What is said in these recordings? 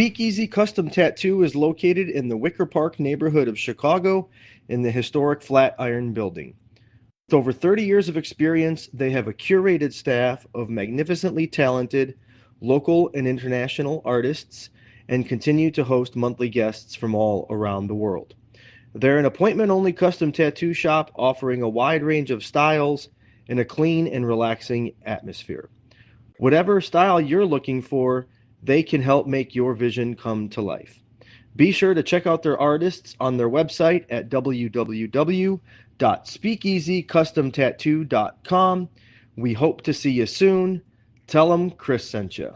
Speakeasy Custom Tattoo is located in the Wicker Park neighborhood of Chicago in the historic Flatiron Building. With over 30 years of experience, they have a curated staff of magnificently talented local and international artists and continue to host monthly guests from all around the world. They're an appointment-only custom tattoo shop offering a wide range of styles in a clean and relaxing atmosphere. Whatever style you're looking for, they can help make your vision come to life. Be sure to check out their artists on their website at www.speakeasycustomtattoo.com. We hope to see you soon. Tell them Chris sent you.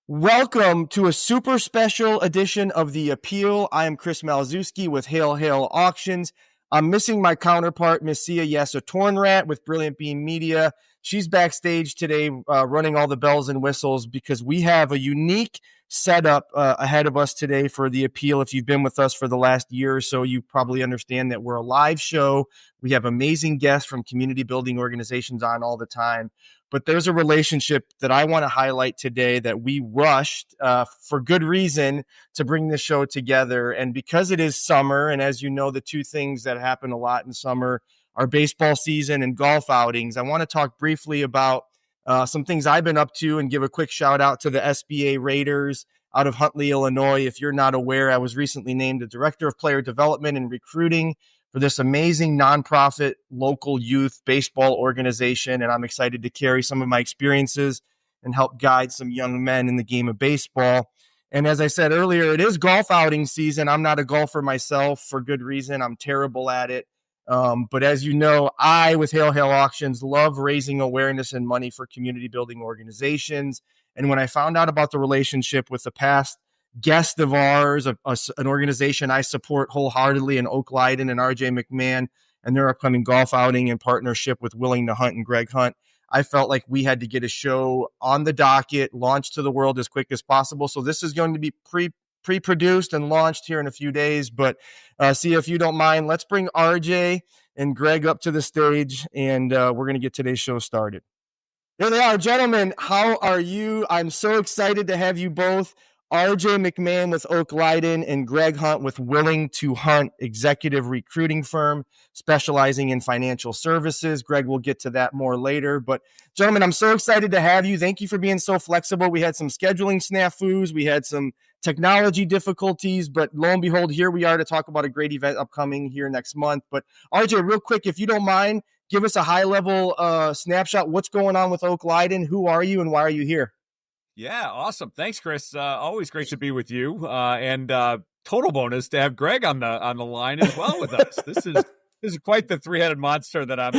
Welcome to a super special edition of The Appeal. I am Chris Maliszewski with Hail Hail Auctions. I'm missing my counterpart, Miss Sia Yessa Tornrat with Brilliant Beam Media. She's backstage today running all the bells and whistles because we have a unique setup ahead of us today for The Appeal. If you've been with us for the last year or so, you probably understand that we're a live show. We have amazing guests from community building organizations on all the time. But there's a relationship that I want to highlight today that we rushed for good reason to bring this show together. And because it is summer, and as you know, the two things that happen a lot in summer are baseball season and golf outings, I want to talk briefly about some things I've been up to and give a quick shout out to the SBA Raiders out of Huntley, Illinois. If you're not aware, I was recently named the Director of Player Development and Recruiting for this amazing nonprofit local youth baseball organization. And I'm excited to carry some of my experiences and help guide some young men in the game of baseball. And as I said earlier, it is golf outing season. I'm not a golfer myself for good reason. I'm terrible at it. But as you know, I, with Hail Hail Auctions, love raising awareness and money for community building organizations. And when I found out about the relationship with the past guest of ours, an organization I support wholeheartedly in Oak Lydon and RJ McMahon, and their upcoming golf outing in partnership with Willing to Hunt and Greg Hunt, I felt like we had to get a show on the docket, launched to the world as quick as possible. So this is going to be pre-produced and launched here in a few days. But see, if you don't mind, let's bring RJ and Greg up to the stage, and we're going to get today's show started. Here they are, gentlemen. How are you? I'm so excited to have you both. RJ McMahon with Oak Lydon and Greg Hunt with Willing to Hunt, executive recruiting firm specializing in financial services. Greg will get to that more later. But gentlemen, I'm so excited to have you. Thank you for being so flexible. We had some scheduling snafus. We had some technology difficulties, but lo and behold, here we are to talk about a great event upcoming here next month. But RJ, real quick, if you don't mind, give us a high-level snapshot. What's going on with Oak Lydon? Who are you and why are you here? Yeah, awesome. Thanks, Chris. Always great to be with you. And total bonus to have Greg on the line as well with us. This is quite the three-headed monster that I have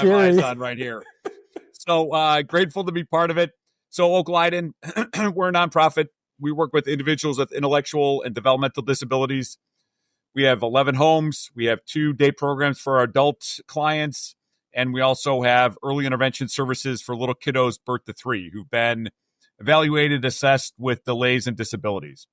eyes on right here. So grateful to be part of it. So Oak Lydon, we're a nonprofit. We work with individuals with intellectual and developmental disabilities. We have 11 homes. We have 2 day programs for our adult clients. And we also have early intervention services for little kiddos birth to 3 who've been evaluated, assessed with delays and disabilities.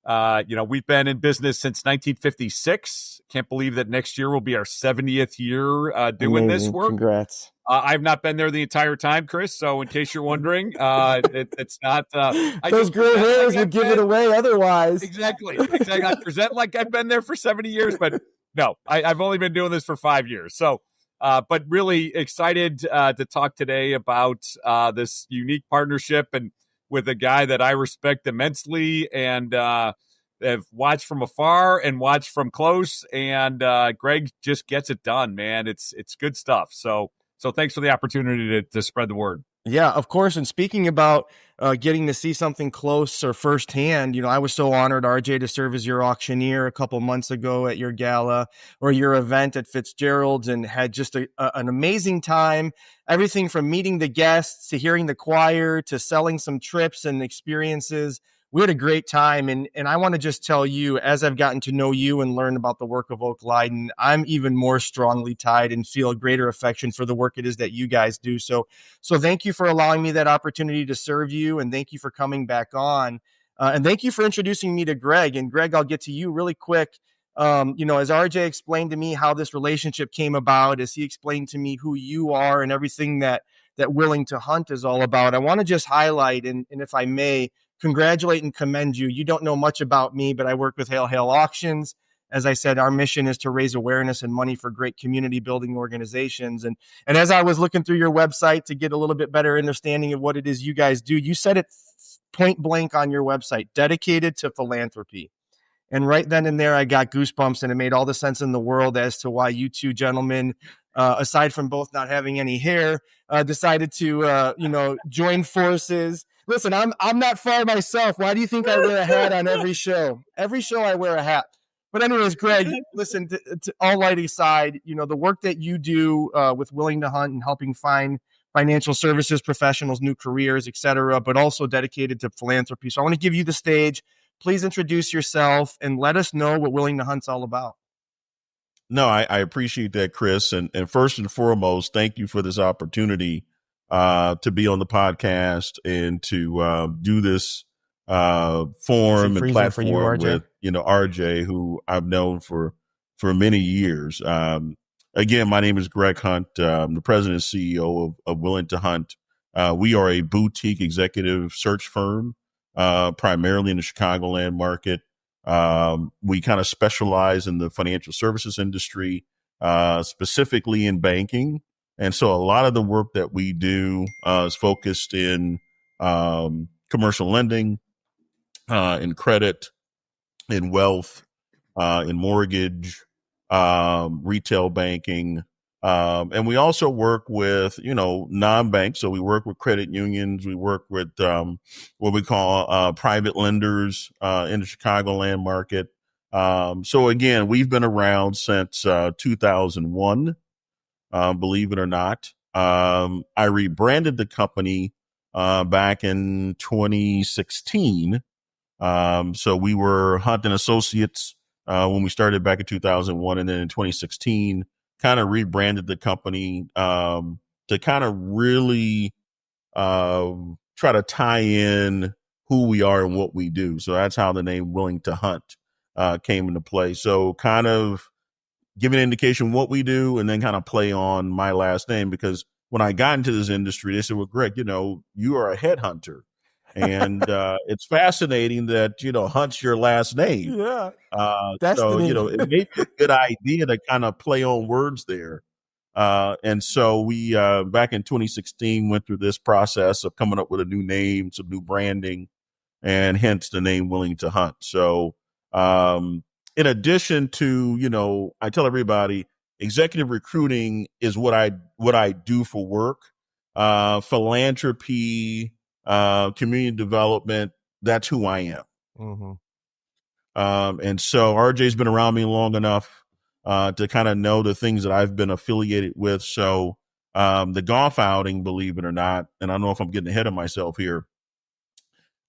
We've been in business since 1956. Can't believe that next year will be our 70th year doing this work. Congrats. I've not been there the entire time, Chris. So in case you're wondering, it's not. Those gray hairs would give it away otherwise. Exactly. I present like I've been there for 70 years, but no, I've only been doing this for 5 years. So, but really excited to talk today about this unique partnership and with a guy that I respect immensely and have watched from afar and watched from close. And Greg just gets it done, man. It's good stuff. So thanks for the opportunity to spread the word. Yeah, of course. And speaking about getting to see something close or firsthand, I was so honored, RJ, to serve as your auctioneer a couple months ago at your gala or your event at Fitzgerald's, and had just an amazing time. Everything from meeting the guests to hearing the choir to selling some trips and experiences. We had a great time. And I want to just tell you, as I've gotten to know you and learn about the work of Oak Lydon, I'm even more strongly tied and feel a greater affection for the work it is that you guys do. So thank you for allowing me that opportunity to serve you. And thank you for coming back on. And thank you for introducing me to Greg. And Greg, I'll get to you really quick. As RJ explained to me how this relationship came about, as he explained to me who you are and everything that Willing to Hunt is all about, I want to just highlight, and if I may, congratulate and commend you. You don't know much about me, but I work with Hail Hail Auctions. As I said, our mission is to raise awareness and money for great community building organizations. And as I was looking through your website to get a little bit better understanding of what it is you guys do, you said it point blank on your website, dedicated to philanthropy. And right then and there, I got goosebumps, and it made all the sense in the world as to why you two gentlemen, aside from both not having any hair, decided to, join forces. Listen, I'm not far myself. Why do you think I wear a hat on every show? Every show I wear a hat. But anyways, Greg, listen, to all light aside, the work that you do with Willing to Hunt and helping find financial services professionals, new careers, et cetera, but also dedicated to philanthropy. So I want to give you the stage. Please introduce yourself and let us know what Willing to Hunt's all about. No, I appreciate that, Chris. And first and foremost, thank you for this opportunity to be on the podcast and to do this forum and platform you, with RJ, who I've known for many years. Again, my name is Greg Hunt. I'm the president and CEO of Willing to Hunt. We are a boutique executive search firm, primarily in the Chicagoland market. We kind of specialize in the financial services industry, specifically in banking. And so a lot of the work that we do is focused in commercial lending, in credit, in wealth, in mortgage, retail banking. And we also work with, non-banks. So we work with credit unions. We work with what we call private lenders in the Chicagoland market. So again, we've been around since 2001, believe it or not. I rebranded the company back in 2016. So we were Hunt and Associates when we started back in 2001, and then in 2016, kind of rebranded the company to kind of really try to tie in who we are and what we do. So that's how the name Willing to Hunt came into play. So kind of give an indication what we do, and then kind of play on my last name, because when I got into this industry, they said, well, Greg, you are a headhunter. And it's fascinating that, Hunt's your last name. Yeah. So, it may be a good idea to kind of play on words there. And so we, back in 2016, went through this process of coming up with a new name, some new branding, and hence the name Willing to Hunt. So, in addition to, I tell everybody, executive recruiting is what I do for work. Philanthropy, community development, that's who I am. Mm-hmm. And so RJ's been around me long enough to kind of know the things that I've been affiliated with. So the golf outing, believe it or not, and I don't know if I'm getting ahead of myself here,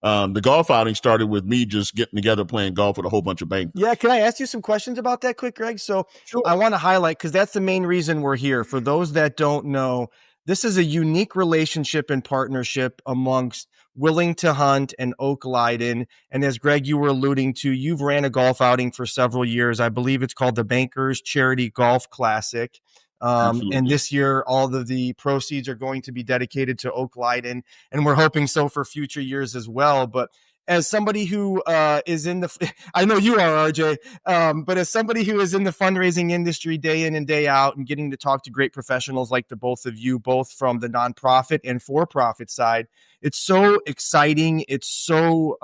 the golf outing started with me just getting together playing golf with a whole bunch of bankers. Yeah, can I ask you some questions about that quick, Greg? So sure. I want to highlight, because that's the main reason we're here. For those that don't know, this is a unique relationship and partnership amongst Willing to Hunt and Oak Lydon. And as Greg, you were alluding to, you've ran a golf outing for several years. I believe it's called the Bankers Charity Golf Classic. And this year, all of the proceeds are going to be dedicated to Oak Lydon, and we're hoping so for future years as well. But as somebody who is in the, I know you are, RJ, but as somebody who is in the fundraising industry day in and day out, and getting to talk to great professionals like the both of you, both from the nonprofit and for-profit side, it's so exciting. It's so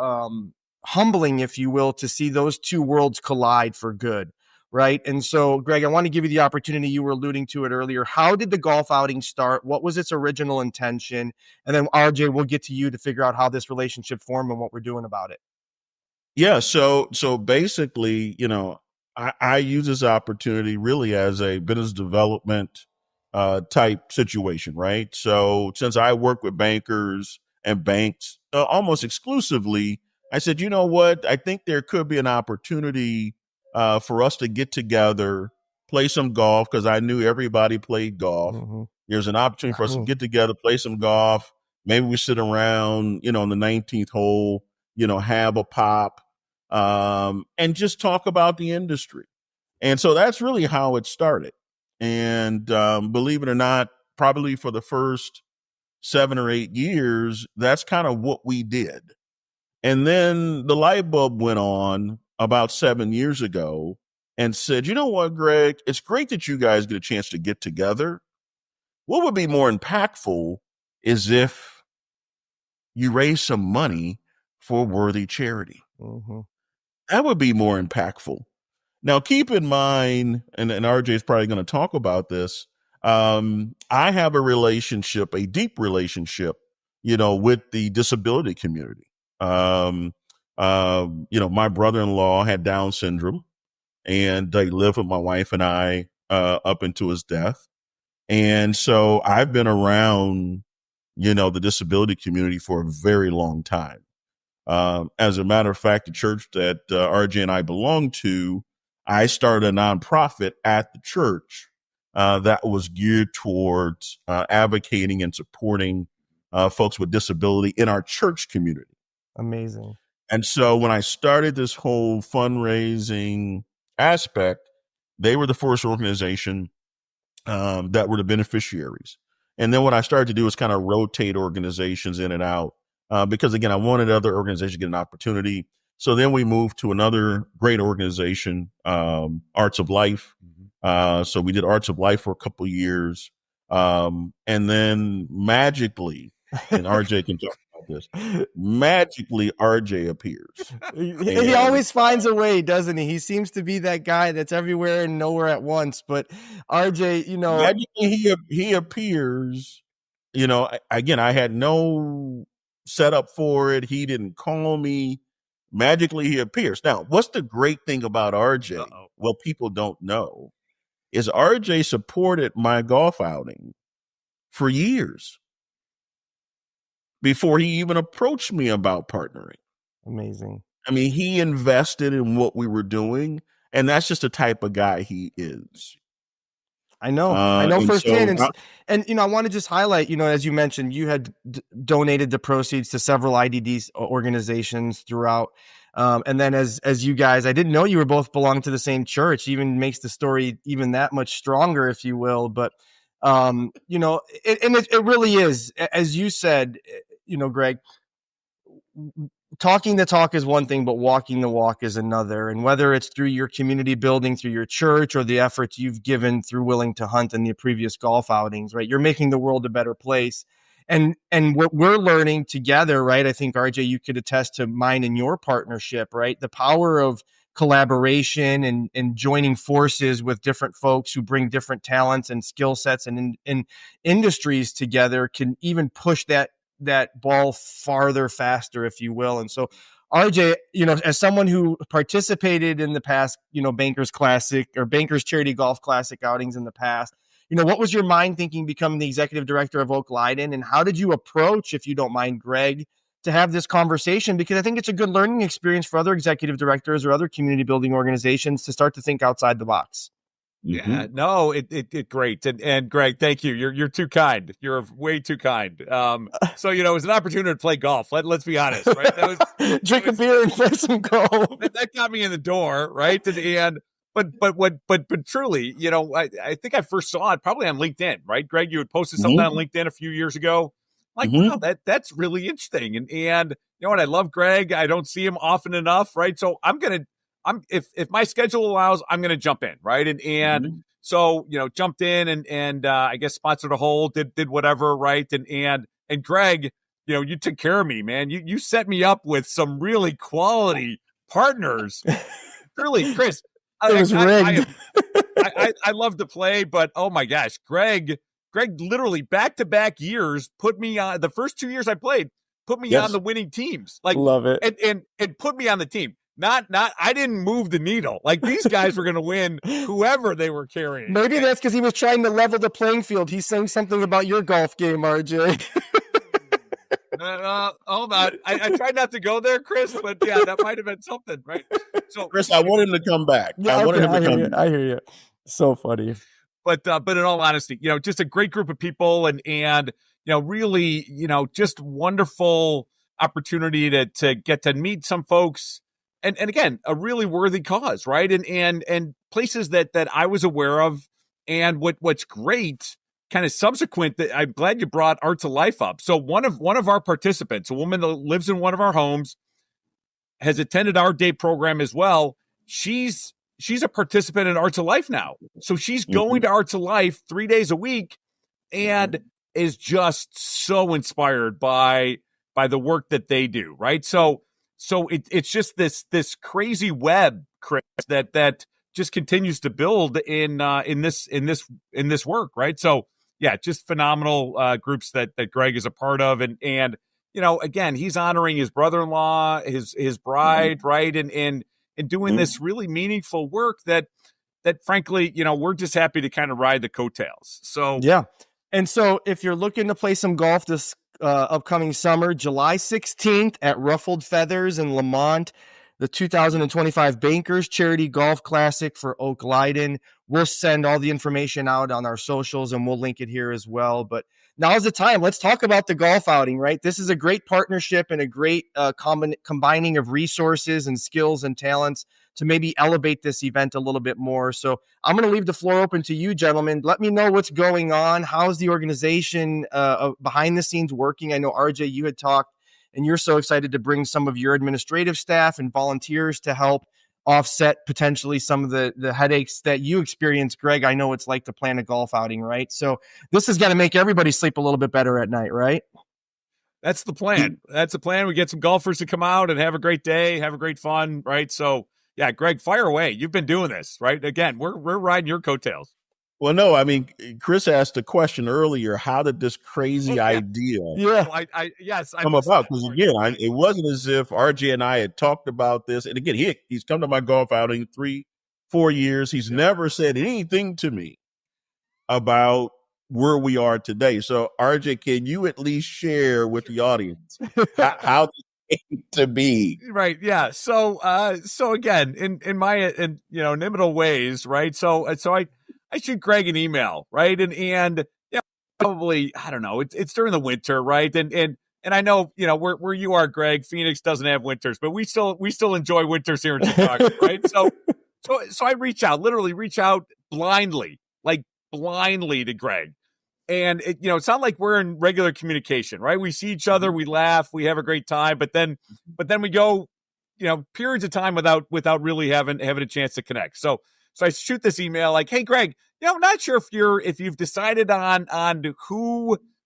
humbling, if you will, to see those two worlds collide for good. Right. And so, Greg, I want to give you the opportunity. You were alluding to it earlier. How did the golf outing start? What was its original intention? And then, RJ, we'll get to you to figure out how this relationship formed and what we're doing about it. Yeah. So basically, I use this opportunity really as a business development type situation. Right. So since I work with bankers and banks almost exclusively, I said, you know what? I think there could be an opportunity for us to get together, play some golf, because I knew everybody played golf. Mm-hmm. There's an opportunity for us to get together, play some golf. Maybe we sit around, on the 19th hole, have a pop, and just talk about the industry. And so that's really how it started. And believe it or not, probably for the first 7 or 8 years, that's kind of what we did. And then the light bulb went on about 7 years ago and said, you know what, Greg, it's great that you guys get a chance to get together. What would be more impactful is if you raise some money for a worthy charity. Mm-hmm. That would be more impactful. Now, keep in mind, and RJ is probably going to talk about this. I have a deep relationship, with the disability community. My brother-in-law had Down syndrome, and he lived with my wife and I up until his death. And so I've been around, the disability community for a very long time. As a matter of fact, the church that RJ and I belong to, I started a nonprofit at the church that was geared towards advocating and supporting folks with disability in our church community. Amazing. And so when I started this whole fundraising aspect, they were the first organization that were the beneficiaries. And then what I started to do is kind of rotate organizations in and out because, again, I wanted other organizations to get an opportunity. So then we moved to another great organization, Arts of Life. So we did Arts of Life for a couple of years. And then magically, and RJ can talk about this, magically RJ appears. He always finds a way, doesn't he? He seems to be that guy that's everywhere and nowhere at once. But RJ, magically he appears. Again, I had no setup for it. He didn't call me. Magically he appears. Now, what's the great thing about RJ? Uh-oh. Well, people don't know is RJ supported my golf outing for years before he even approached me about partnering. Amazing. I mean, he invested in what we were doing, and that's just the type of guy he is. I know firsthand. And I want to just highlight, as you mentioned, you had donated the proceeds to several IDD organizations throughout. And then as you guys, I didn't know you were both belong to the same church, even makes the story even that much stronger, if you will. But, it really is, as you said, Greg, talking the talk is one thing, but walking the walk is another. And whether it's through your community building, through your church, or the efforts you've given through Willing to Hunt and the previous golf outings, right? You're making the world a better place. And what we're learning together, right? I think, RJ, you could attest to mine and your partnership, right? The power of collaboration and joining forces with different folks who bring different talents and skill sets and in industries together can even push that ball farther, faster, if you will. And so, RJ, as someone who participated in the past, Bankers Classic or Bankers Charity Golf Classic outings in the past, what was your mind thinking becoming the executive director of Oak Lydon, and how did you approach, if you don't mind, Greg, to have this conversation? Because I think it's a good learning experience for other executive directors or other community building organizations to start to think outside the box. Yeah, no, it great. And Greg, thank you. You're too kind. You're way too kind. So, it was an opportunity to play golf. Let's be honest, right? Drink a beer and play some golf. That got me in the door, right? But truly, I think I first saw it probably on LinkedIn, right? Greg, you had posted something on LinkedIn a few years ago. Like, wow, that's really interesting. And you know what? I love Greg. I don't see him often enough, right? So if my schedule allows, I'm going to jump in. Right. And so, jumped in and I guess sponsored a hole, did whatever. Right. And Greg, you took care of me, man. You set me up with some really quality partners. Really, Chris, it was rigged. I love to play, but oh my gosh, Greg literally back-to-back years put me on the first 2 years I played, put me on the winning teams. Like, love it. And put me on the team. Not I didn't move the needle. Like, these guys were going to win whoever they were carrying. Maybe that's because he was trying to level the playing field. He's saying something about your golf game, RJ. Hold on. I tried not to go there, Chris, but yeah, that might have been something, right? So, Chris, I want him to come back. Yeah, I hear you. So funny. But in all honesty, just a great group of people and really, just wonderful opportunity to get to meet some folks. And again, a really worthy cause, right? And places that I was aware of. And what's great, kind of subsequent, that I'm glad you brought Arts of Life up. So one of our participants, a woman that lives in one of our homes, has attended our day program as well. She's a participant in Arts of Life now. So she's going to Arts of Life 3 days a week and is just so inspired by the work that they do, right? So it's just this crazy web, Chris, that just continues to build in this work, right? So yeah, just phenomenal groups that Greg is a part of, and again, he's honoring his brother-in-law, his bride, right, and doing this really meaningful work that frankly, we're just happy to kind of ride the coattails. So yeah, and so if you're looking to play some golf this upcoming summer, July 16th at Ruffled Feathers in Lamont, the 2025 Bankers Charity Golf Classic for Oak Lydon. We'll send all the information out on our socials, and we'll link it here as well. But now's the time. Let's talk about the golf outing, right? This is a great partnership and a great combining of resources and skills and talents to maybe elevate this event a little bit more. So I'm going to leave the floor open to you, gentlemen. Let me know what's going on. How's the organization behind the scenes working? I know, RJ, you had talked, and you're so excited to bring some of your administrative staff and volunteers to help offset potentially some of the headaches that you experience. Greg, I know it's like to plan a golf outing, right? So this is going to make everybody sleep a little bit better at night, right? That's the plan. That's the plan. We get some golfers to come out and have a great day, have a great fun, right? So yeah, Greg, fire away. You've been doing this, right? Again, we're riding your coattails. Well, no, I mean, Chris asked a question earlier. How did this crazy idea come about? Because again, it wasn't as if RJ and I had talked about this. And again, he's come to my golf outing 3-4 years. He's never said anything to me about where we are today. So RJ, can you at least share with the audience how this came to be? Right. Yeah. So again, in my inimitable ways, right? So I shoot Greg an email, right? And probably, I don't know, it's during the winter, right? And I know, where you are, Greg, Phoenix doesn't have winters, but we still enjoy winters here in Chicago, right? So I literally reach out blindly to Greg. And it's not like we're in regular communication, right? We see each other, we laugh, we have a great time, but then we go, periods of time without really having a chance to connect. So I shoot this email like, hey, Greg, I'm not sure if you've decided on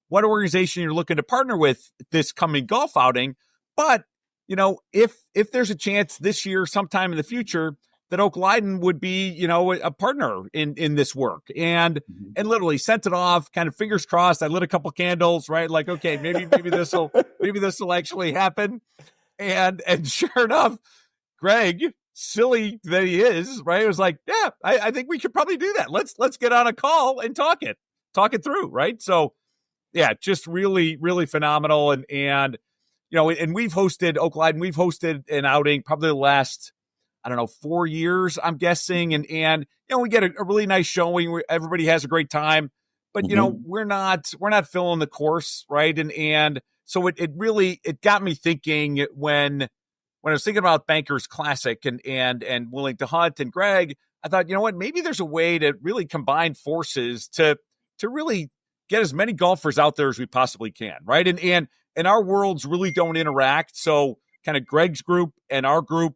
what organization you're looking to partner with this coming golf outing, but if there's a chance this year, sometime in the future, that Oak Lydon would be, a partner in this work, and literally sent it off, kind of fingers crossed. I lit a couple candles, right? Like, okay, maybe this will actually happen, and sure enough, Greg, silly that he is, right? It was like, yeah, I think we could probably do that. Let's get on a call and talk it through, right? So yeah, just really, really phenomenal. And and we've hosted Oak Lydon, we've hosted an outing probably the last, 4 years, I'm guessing. And we get a really nice showing where everybody has a great time, but we're not filling the course, right? And so it really got me thinking when I was thinking about Bankers Classic and Willing to Hunt and Greg, I thought, maybe there's a way to really combine forces to really get as many golfers out there as we possibly can, right? And our worlds really don't interact. So kind of Greg's group and our group,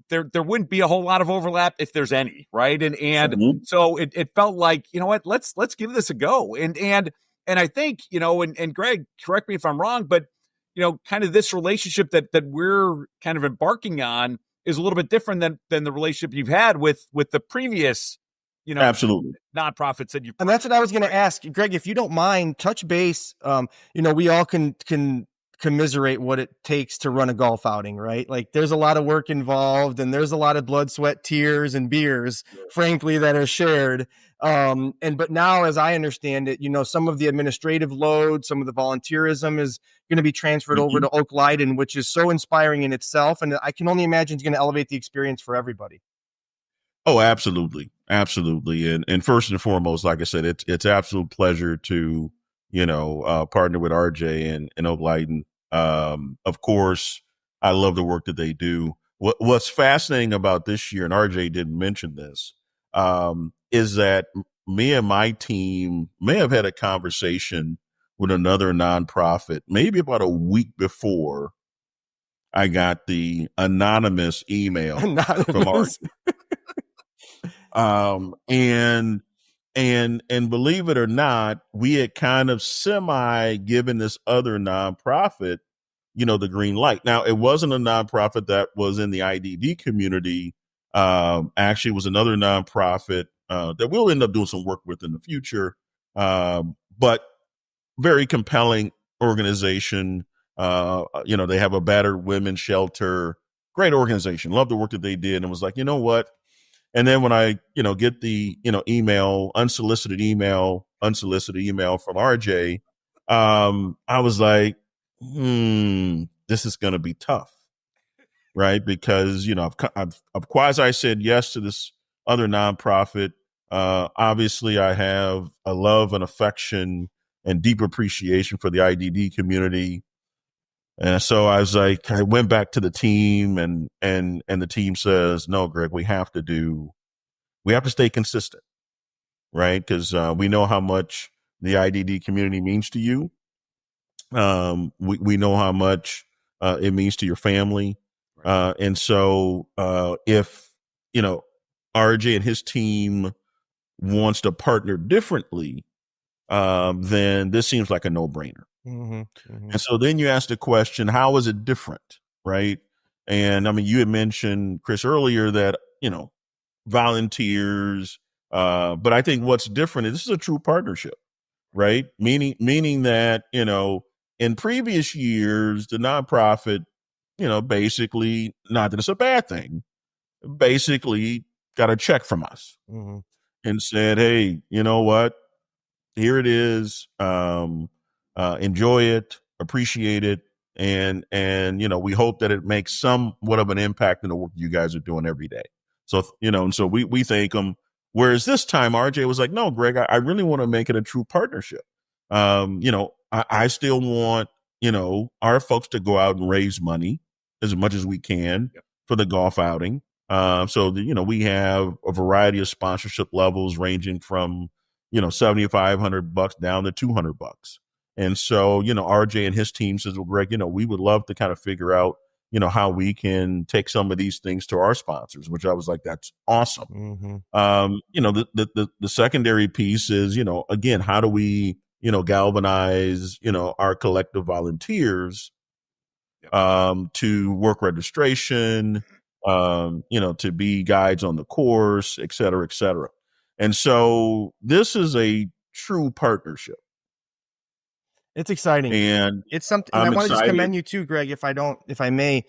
there wouldn't be a whole lot of overlap if there's any, right? And so it felt like, let's give this a go. And I think, and Greg, correct me if I'm wrong, but kind of this relationship that we're kind of embarking on is a little bit different than the relationship you've had with the previous, absolutely, nonprofits that you've. And that's what I was going to ask, Greg, if you don't mind, touch base. We all can commiserate what it takes to run a golf outing, right? Like there's a lot of work involved, and there's a lot of blood, sweat, tears, and beers, frankly, that are shared. But now, as I understand it, some of the administrative load, some of the volunteerism is going to be transferred over to Oak Lydon, which is so inspiring in itself. And I can only imagine it's going to elevate the experience for everybody. Oh, absolutely. Absolutely. And first and foremost, like I said, it's absolute pleasure to, partner with RJ and Oak Lydon. Of course, I love the work that they do. What's fascinating about this year, and RJ didn't mention this, is that me and my team may have had a conversation with another nonprofit, maybe about a week before I got the anonymous email from RJ. And believe it or not, we had kind of semi given this other nonprofit, the green light. Now, it wasn't a nonprofit that was in the IDD community. Actually, it was another nonprofit that we'll end up doing some work with in the future. But very compelling organization. They have a battered women's shelter, great organization. Love the work that they did, and was like, you know what? And then when I, get the, unsolicited email from RJ, I was like, this is going to be tough, right? Because, I've quasi said yes to this other nonprofit. Obviously, I have a love and affection and deep appreciation for the IDD community. And so I was like, I went back to the team and the team says, no, Greg, we have to stay consistent, right? Because we know how much the IDD community means to you. We know how much it means to your family. And so if, RJ and his team wants to partner differently, then this seems like a no-brainer. Mm-hmm, mm-hmm. And so then you ask the question, how is it different, right? And I mean, you had mentioned, Chris, earlier that, volunteers, but I think what's different is this is a true partnership, right? Meaning that, in previous years, the nonprofit, basically, not that it's a bad thing, basically got a check from us and said, hey, you know what? Here it is. Enjoy it, appreciate it. And, we hope that it makes somewhat of an impact in the work you guys are doing every day. So, and so we thank them. Whereas this time, RJ was like, no, Greg, I really want to make it a true partnership. I still want, our folks to go out and raise money as much as we can for the golf outing. So, we have a variety of sponsorship levels ranging from, $7,500 down to $200. And so, RJ and his team says, well, Greg, we would love to kind of figure out, how we can take some of these things to our sponsors, which I was like, that's awesome. The secondary piece is, again, how do we, galvanize, our collective volunteers, to work registration, to be guides on the course, et cetera, et cetera. And so this is a true partnership. It's exciting. And it's something, and I want to just commend you too, Greg, if I may,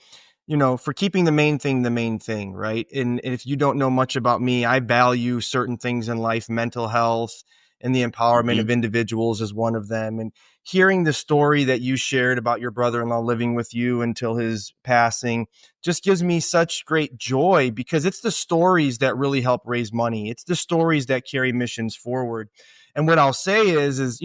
for keeping the main thing, right? And if you don't know much about me, I value certain things in life, mental health and the empowerment of individuals is one of them. And hearing the story that you shared about your brother-in-law living with you until his passing just gives me such great joy, because it's the stories that really help raise money. It's the stories that carry missions forward. And what I'll say is,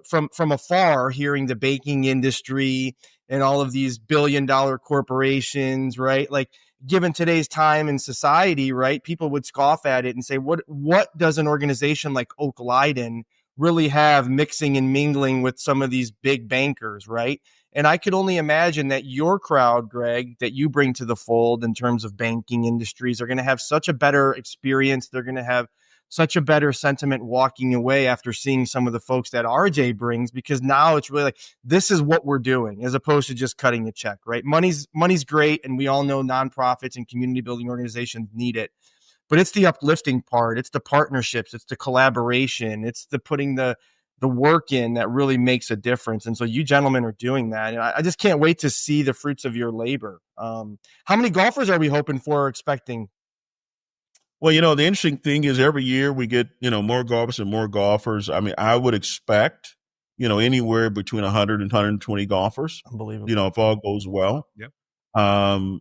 from afar, hearing the banking industry and all of these billion-dollar corporations, right? Like, given today's time and society, right, people would scoff at it and say, what does an organization like Oak Lydon really have mixing and mingling with some of these big bankers, right? And I could only imagine that your crowd, Greg, that you bring to the fold in terms of banking industries are going to have such a better experience. They're going to have such a better sentiment walking away after seeing some of the folks that RJ brings, because now it's really like, this is what we're doing, as opposed to just cutting a check, right? Money's great. And we all know nonprofits and community building organizations need it, but it's the uplifting part. It's the partnerships. It's the collaboration. It's the putting the work in that really makes a difference. And so you gentlemen are doing that. And I just can't wait to see the fruits of your labor. How many golfers are we hoping for or expecting? Well, the interesting thing is every year we get, more golfers and more golfers. I mean, I would expect, anywhere between 100 and 120 golfers. Unbelievable. If all goes well. Yep.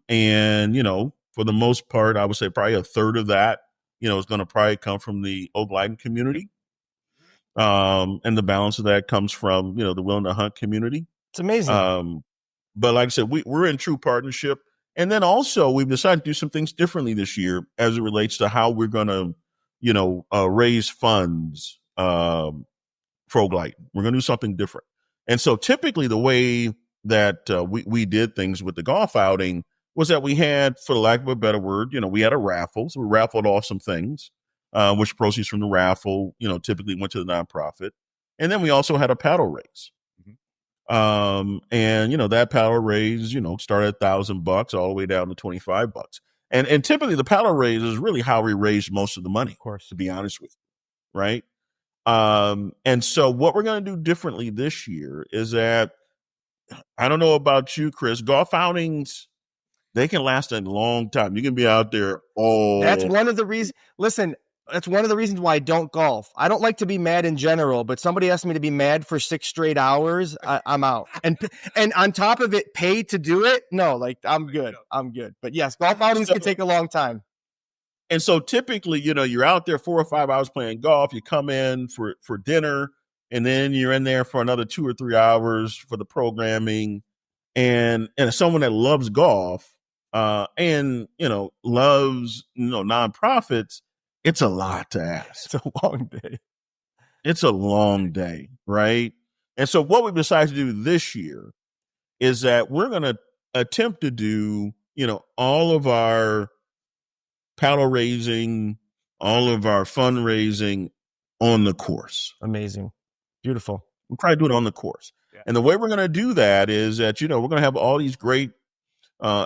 And, for the most part, I would say probably a third of that, is going to probably come from the Oak Lydon community. And the balance of that comes from, the Willing to Hunt community. It's amazing. But like I said, we're in true partnership. And then also we've decided to do some things differently this year as it relates to how we're going to, raise funds for Oak Lydon. We're going to do something different. And so typically the way we did things with the golf outing was that we had, for the lack of a better word, we had a raffle. So we raffled off some things, which proceeds from the raffle, typically went to the nonprofit. And then we also had a paddle race. And that paddle raise, started at $1,000 all the way down to $25. And typically the paddle raise is really how we raised most of the money, of course, to be honest with you. Right. And so what we're going to do differently this year is that, I don't know about you, Chris, golf outings, they can last a long time. You can be out there all. That's one of the reasons. Listen, that's one of the reasons why I don't golf. I don't like to be mad in general, but somebody asked me to be mad for 6 straight hours, I'm out. And on top of it, pay to do it? No, like I'm good. But yes, golf outings can take a long time. And so typically, you're out there 4 or 5 hours playing golf. You come in for dinner, and then you're in there for another 2 or 3 hours for the programming. And as someone that loves golf, and loves nonprofits, it's a lot to ask. It's a long day. It's a long day, right? And so what we've decided to do this year is that we're going to attempt to do, all of our paddle raising, all of our fundraising on the course. Amazing. Beautiful. We'll try to do it on the course. Yeah. And the way we're going to do that is that, we're going to have all these great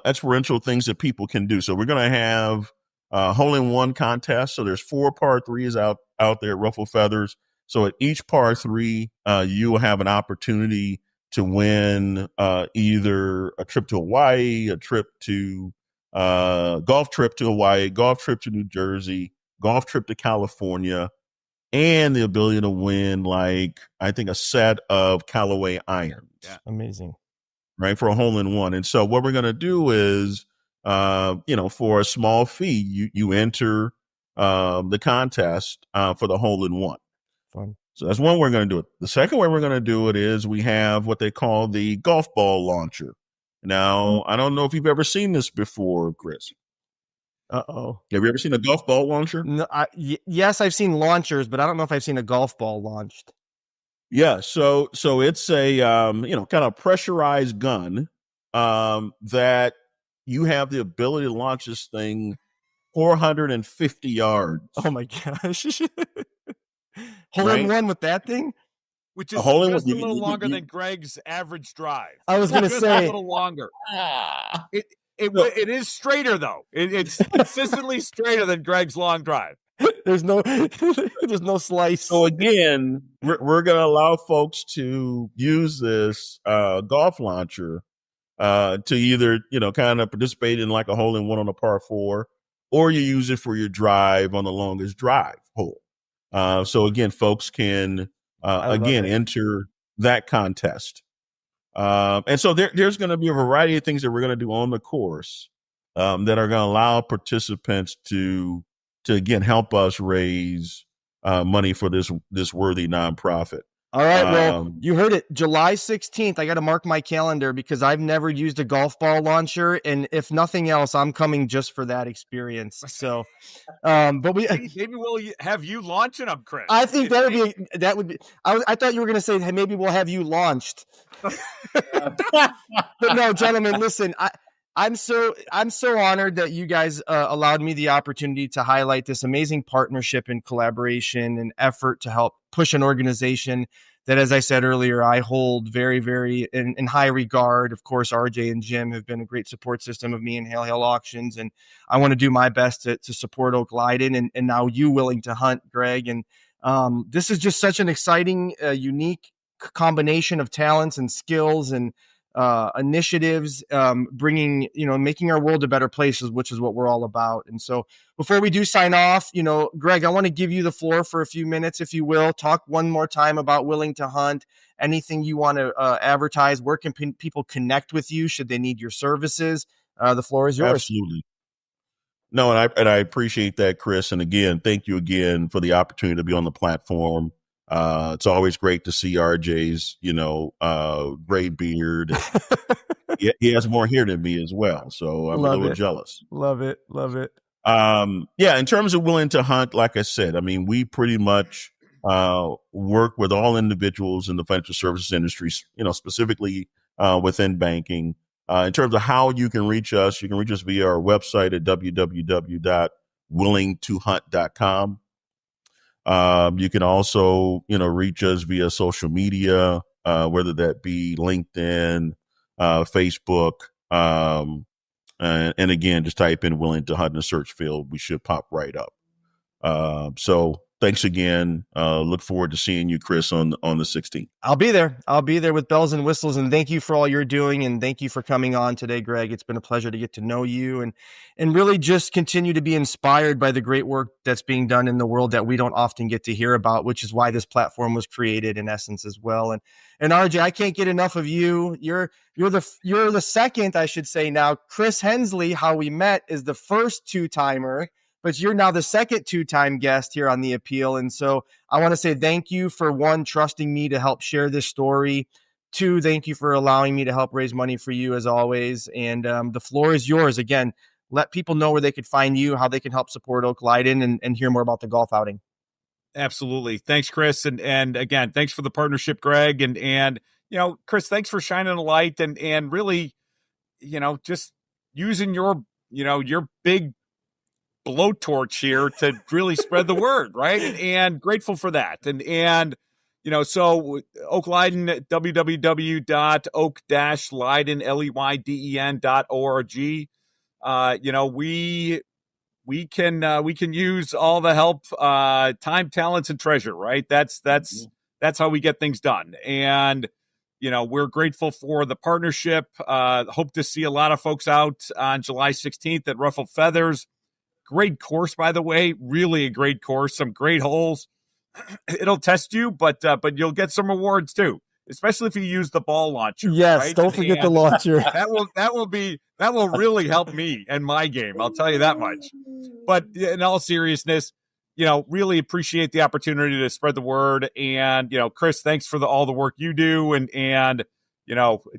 experiential things that people can do. So we're going to have hole-in-one contest. So there's 4 par 3s out there, ruffle feathers. So at each par 3, you will have an opportunity to win either a trip to Hawaii, a trip to golf trip to Hawaii, golf trip to New Jersey, golf trip to California, and the ability to win, like, I think, a set of Callaway irons. Yeah. Amazing. Right, for a hole-in-one. And so what we're going to do is, for a small fee, you enter the contest for the hole-in-one. Fun. So that's one way we're going to do it. The second way we're going to do it is we have what they call the golf ball launcher. Now, I don't know if you've ever seen this before, Chris. Uh-oh. Have you ever seen a golf ball launcher? No, yes, I've seen launchers, but I don't know if I've seen a golf ball launched. Yeah, so it's a kind of pressurized gun that you have the ability to launch this thing 450 yards. Oh my gosh. Hole-in-one with that thing? Which is just a little longer than Greg's average drive. I was going to say. A little longer. It is straighter, though. It's consistently straighter than Greg's long drive. There's no slice. So again, we're going to allow folks to use this golf launcher to either, kind of participate in like a hole-in-one on a par 4, or you use it for your drive on the longest drive hole. So again, folks can enter that contest. And so there's going to be a variety of things that we're going to do on the course that are going to allow participants to again help us raise money for this worthy nonprofit. All right, well, you heard it. July 16th. I got to mark my calendar because I've never used a golf ball launcher, and if nothing else, I'm coming just for that experience. So, but maybe we'll have you launching them, Chris. I think that would be. I thought you were going to say, hey, maybe we'll have you launched. But no, gentlemen, listen. I'm so honored that you guys allowed me the opportunity to highlight this amazing partnership and collaboration and effort to help push an organization that, as I said earlier, I hold very, very in high regard. Of course, RJ and Jim have been a great support system of me and Hail Hail Auctions, and I want to do my best to support Oak Lydon and now you Willing to Hunt, Greg. And this is just such an exciting, unique combination of talents and skills and initiatives, bringing, making our world a better place, which is what we're all about. And so before we do sign off, Greg, I want to give you the floor for a few minutes, if you will. Talk one more time about Willing to Hunt, anything you want to advertise. Where can people connect with you should they need your services? The floor is yours. Absolutely. No, and I appreciate that, Chris. And again, thank you again for the opportunity to be on the platform. It's always great to see RJ's, gray beard. He has more hair than me as well. So I'm a little jealous. Love it. In terms of Willing to Hunt, like I said, I mean, we pretty much work with all individuals in the financial services industry, specifically within banking. In terms of how you can reach us via our website at www.willingtohunt.com. You can also, reach us via social media, whether that be LinkedIn, Facebook, and again, just type in Willing to Hunt in the search field. We should pop right up. So thanks again. Look forward to seeing you, Chris, on the 16th. I'll be there with bells and whistles. And thank you for all you're doing. And thank you for coming on today, Greg. It's been a pleasure to get to know you and really just continue to be inspired by the great work that's being done in the world that we don't often get to hear about, which is why this platform was created in essence as well. And RJ, I can't get enough of you. You're the second, I should say now. Chris Hensley, how we met, is the first two-timer, but you're now the second two-time guest here on The Appeal. And so I want to say thank you for, one, trusting me to help share this story. Two, thank you for allowing me to help raise money for you as always. And the floor is yours. Again, let people know where they could find you, how they can help support Oak Lydon, and hear more about the golf outing. Absolutely. Thanks, Chris. And again, thanks for the partnership, Greg. And Chris, thanks for shining a light and really, just using your big blowtorch here to really spread the word, right? And grateful for that. So Oak Lydon, www.oak-lydon.org. We can use all the help, time, talents, and treasure, right? That's how we get things done. And, we're grateful for the partnership. Hope to see a lot of folks out on July 16th at Ruffled Feathers. Great course, by the way, really a great course, some great holes. It'll test you, but you'll get some rewards too, especially if you use the ball launcher. Yes, right? Don't forget the launcher. That will really help me and my game. I'll tell you that much. But in all seriousness, really appreciate the opportunity to spread the word. And Chris, thanks for all the work you do, and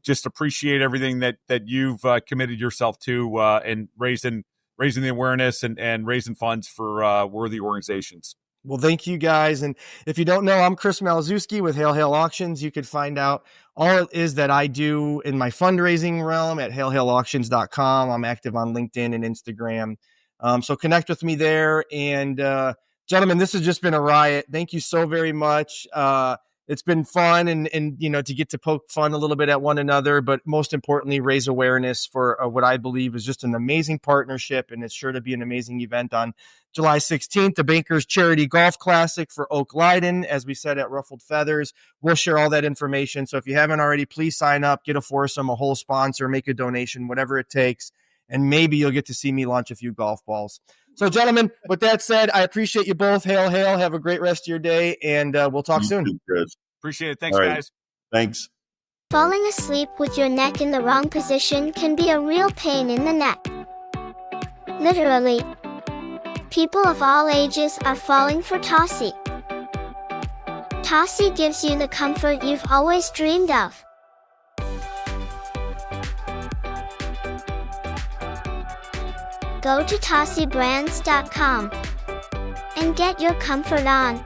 just appreciate everything that you've committed yourself to and raising the awareness and raising funds for worthy organizations. Well, thank you guys. And if you don't know, I'm Chris Maliszewski with Hail Hail Auctions. You could find out all it is that I do in my fundraising realm at hailhailauctions.com. I'm active on LinkedIn and Instagram. So connect with me there. And gentlemen, this has just been a riot. Thank you so very much. It's been fun and to get to poke fun a little bit at one another, but most importantly, raise awareness for what I believe is just an amazing partnership. And it's sure to be an amazing event on July 16th, the Bankers Charity Golf Classic for Oak Lydon, as we said, at Ruffled Feathers. We'll share all that information. So if you haven't already, please sign up, get a foursome, a whole sponsor, make a donation, whatever it takes. And maybe you'll get to see me launch a few golf balls. So, gentlemen, with that said, I appreciate you both. Hail, hail. Have a great rest of your day, and we'll talk soon. Too, Chris. Appreciate it. Thanks, right, guys. Thanks. Falling asleep with your neck in the wrong position can be a real pain in the neck. Literally. People of all ages are falling for Tossie. Tossie gives you the comfort you've always dreamed of. Go to TossieBrands.com and get your comfort on.